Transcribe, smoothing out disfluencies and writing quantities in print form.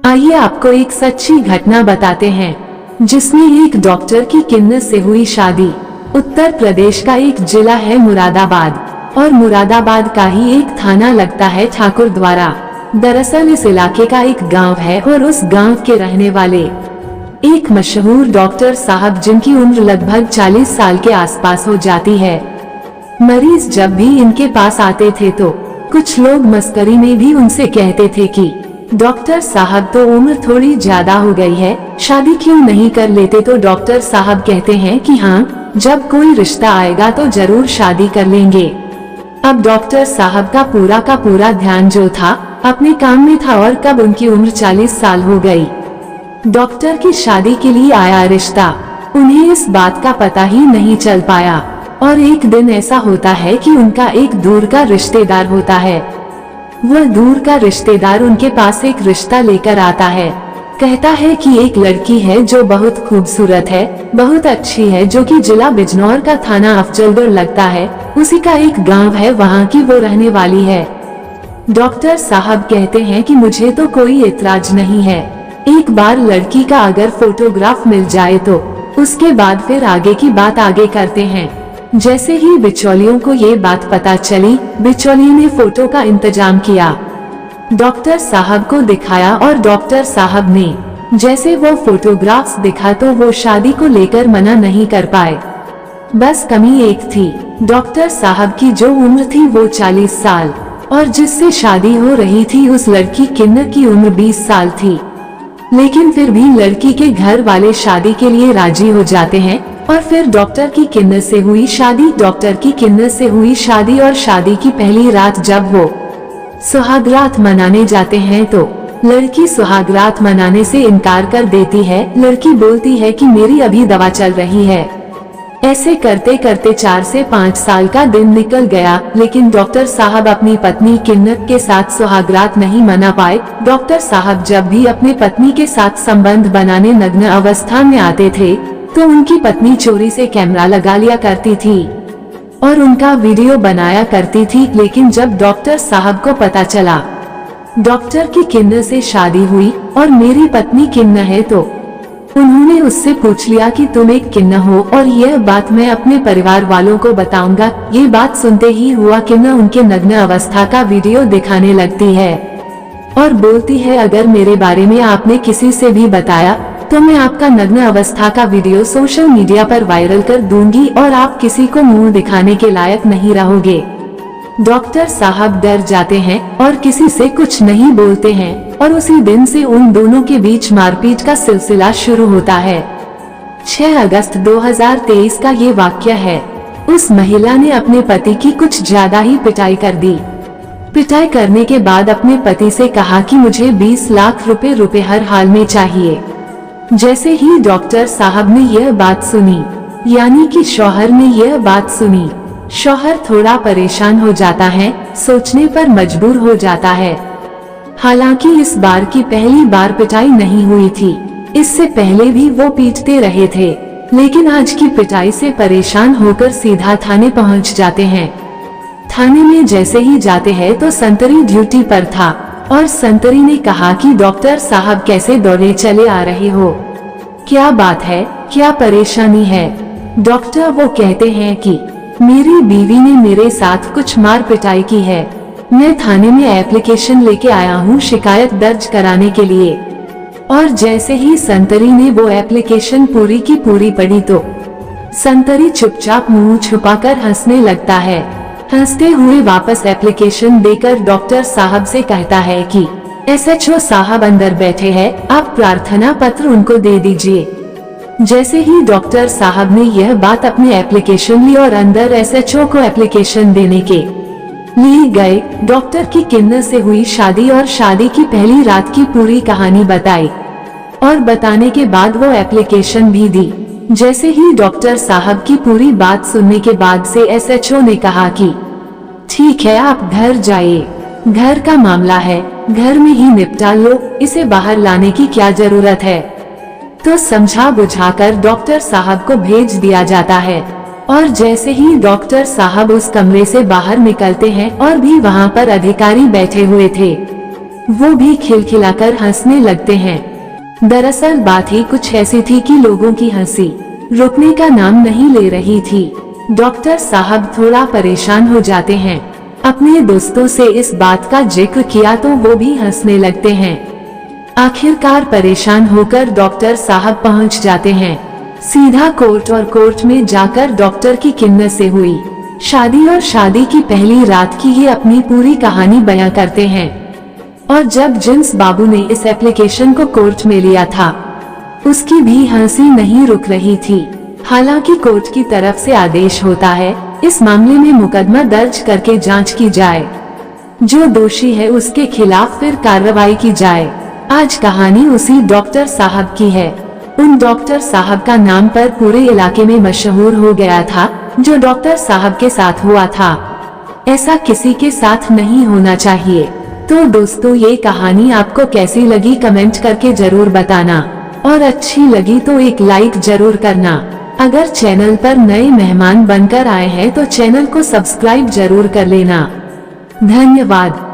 आइए आपको एक सच्ची घटना बताते हैं जिसमें एक डॉक्टर की किन्नत से हुई शादी। उत्तर प्रदेश का एक जिला है मुरादाबाद, और मुरादाबाद का ही एक थाना लगता है ठाकुरद्वारा। दरअसल इस इलाके का एक गांव है और उस गांव के रहने वाले एक मशहूर डॉक्टर साहब, जिनकी उम्र लगभग 40 साल के आसपास हो जाती है। मरीज जब भी इनके पास आते थे तो कुछ लोग मस्करी में भी उनसे कहते थे कि डॉक्टर साहब तो उम्र थोड़ी ज्यादा हो गई है, शादी क्यों नहीं कर लेते। तो डॉक्टर साहब कहते हैं कि हाँ, जब कोई रिश्ता आएगा तो जरूर शादी कर लेंगे। अब डॉक्टर साहब का पूरा ध्यान जो था अपने काम में था, और कब उनकी उम्र 40 साल हो गई। डॉक्टर की शादी के लिए आया रिश्ता, उन्हें इस बात का पता ही नहीं चल पाया। और एक दिन ऐसा होता है कि उनका एक दूर का रिश्तेदार होता है। वह दूर का रिश्तेदार उनके पास एक रिश्ता लेकर आता है। कहता है कि एक लड़की है जो बहुत खूबसूरत है, बहुत अच्छी है, जो कि जिला बिजनौर का थाना अफजलगढ़ लगता है, उसी का एक गांव है, वहां की वो रहने वाली है। डॉक्टर साहब कहते हैं कि मुझे तो कोई एतराज नहीं है, एक बार लड़की का अगर फोटोग्राफ मिल जाए तो उसके बाद फिर आगे की बात आगे करते हैं। जैसे ही बिचौलियों को ये बात पता चली, बिचौलियों ने फोटो का इंतजाम किया, डॉक्टर साहब को दिखाया, और डॉक्टर साहब ने जैसे वो फोटोग्राफ्स दिखा तो वो शादी को लेकर मना नहीं कर पाए। बस कमी एक थी, डॉक्टर साहब की जो उम्र थी वो 40 साल, और जिससे शादी हो रही थी उस लड़की किन्नर की उम्र 20 साल थी। लेकिन फिर भी लड़की के घर वाले शादी के लिए राजी हो जाते हैं। और फिर डॉक्टर की किन्नत से हुई शादी, डॉक्टर की किन्नत से हुई शादी। और शादी की पहली रात जब वो सुहागरात मनाने जाते हैं तो लड़की सुहागरात मनाने से इनकार कर देती है। लड़की बोलती है कि मेरी अभी दवा चल रही है। ऐसे करते करते 4 से 5 साल का दिन निकल गया, लेकिन डॉक्टर साहब अपनी पत्नी किन्नत के साथ सुहागरात नहीं मना पाए। डॉक्टर साहब जब भी अपने पत्नी के साथ संबंध बनाने नग्न अवस्था में आते थे तो उनकी पत्नी चोरी से कैमरा लगा लिया करती थी और उनका वीडियो बनाया करती थी। लेकिन जब डॉक्टर साहब को पता चला डॉक्टर की किन्नर से शादी हुई और मेरी पत्नी किन्नर है, तो उन्होंने उससे पूछ लिया कि तुम एक किन्नर हो और यह बात मैं अपने परिवार वालों को बताऊंगा। ये बात सुनते ही हुआ किन्नर उनके नग्न अवस्था का वीडियो दिखाने लगती है और बोलती है, अगर मेरे बारे में आपने किसी से भी बताया तो मैं आपका नग्न अवस्था का वीडियो सोशल मीडिया पर वायरल कर दूंगी और आप किसी को मुंह दिखाने के लायक नहीं रहोगे। डॉक्टर साहब डर जाते हैं और किसी से कुछ नहीं बोलते हैं, और उसी दिन से उन दोनों के बीच मारपीट का सिलसिला शुरू होता है। 6 अगस्त 2023 का ये वाक्य है। उस महिला ने अपने पति की कुछ ज्यादा ही पिटाई कर दी। पिटाई करने के बाद अपने पति से कहा कि मुझे 20 लाख रुपए हर हाल में चाहिए। जैसे ही डॉक्टर साहब ने यह बात सुनी, यानी कि शौहर ने यह बात सुनी, शौहर थोड़ा परेशान हो जाता है, सोचने पर मजबूर हो जाता है। हालांकि इस बार की पहली बार पिटाई नहीं हुई थी, इससे पहले भी वो पीटते रहे थे, लेकिन आज की पिटाई से परेशान होकर सीधा थाने पहुंच जाते हैं। थाने में जैसे ही जाते हैं तो संतरी ड्यूटी पर था और संतरी ने कहा कि डॉक्टर साहब कैसे दौड़े चले आ रहे हो, क्या बात है, क्या परेशानी है। डॉक्टर वो कहते हैं कि मेरी बीवी ने मेरे साथ कुछ मार पिटाई की है, मैं थाने में एप्लीकेशन लेके आया हूँ शिकायत दर्ज कराने के लिए। और जैसे ही संतरी ने वो एप्लीकेशन पूरी की पूरी पढ़ी तो संतरी चुपचाप मुंह छुपाकर हंसने लगता है। हंसते हुए वापस एप्लीकेशन देकर डॉक्टर साहब से कहता है कि SHO साहब अंदर बैठे हैं, आप प्रार्थना पत्र उनको दे दीजिए। जैसे ही डॉक्टर साहब ने यह बात अपने एप्लीकेशन ली और अंदर SHO को एप्लीकेशन देने के लिए गए, डॉक्टर की किन्नर से हुई शादी और शादी की पहली रात की पूरी कहानी बताई और बताने के बाद वो एप्लीकेशन भी दी। जैसे ही डॉक्टर साहब की पूरी बात सुनने के बाद से SHO ने कहा कि ठीक है, आप घर जाइए, घर का मामला है, घर में ही निपटा लो, इसे बाहर लाने की क्या जरूरत है। तो समझा बुझाकर डॉक्टर साहब को भेज दिया जाता है। और जैसे ही डॉक्टर साहब उस कमरे से बाहर निकलते हैं और भी वहां पर अधिकारी बैठे हुए थे, वो भी खिलखिलाकर हंसने लगते हैं। दरअसल बात ही कुछ ऐसी थी कि लोगों की हंसी रुकने का नाम नहीं ले रही थी। डॉक्टर साहब थोड़ा परेशान हो जाते हैं। अपने दोस्तों से इस बात का जिक्र किया तो वो भी हंसने लगते हैं। आखिरकार परेशान होकर डॉक्टर साहब पहुंच जाते हैं सीधा कोर्ट, और कोर्ट में जाकर डॉक्टर की किन्नत से हुई शादी और शादी की पहली रात की ये अपनी पूरी कहानी बयां करते हैं। और जब जिन्स बाबू ने इस एप्लीकेशन को कोर्ट में लिया था, उसकी भी हंसी नहीं रुक रही थी। हालांकि कोर्ट की तरफ से आदेश होता है इस मामले में मुकदमा दर्ज करके जांच की जाए, जो दोषी है उसके खिलाफ फिर कार्रवाई की जाए। आज कहानी उसी डॉक्टर साहब की है। उन डॉक्टर साहब का नाम पर पूरे इलाके में मशहूर हो गया था। जो डॉक्टर साहब के साथ हुआ था, ऐसा किसी के साथ नहीं होना चाहिए। तो दोस्तों, ये कहानी आपको कैसी लगी कमेंट करके जरूर बताना, और अच्छी लगी तो एक लाइक जरूर करना। अगर चैनल पर नए मेहमान बनकर आए हैं तो चैनल को सब्सक्राइब जरूर कर लेना। धन्यवाद।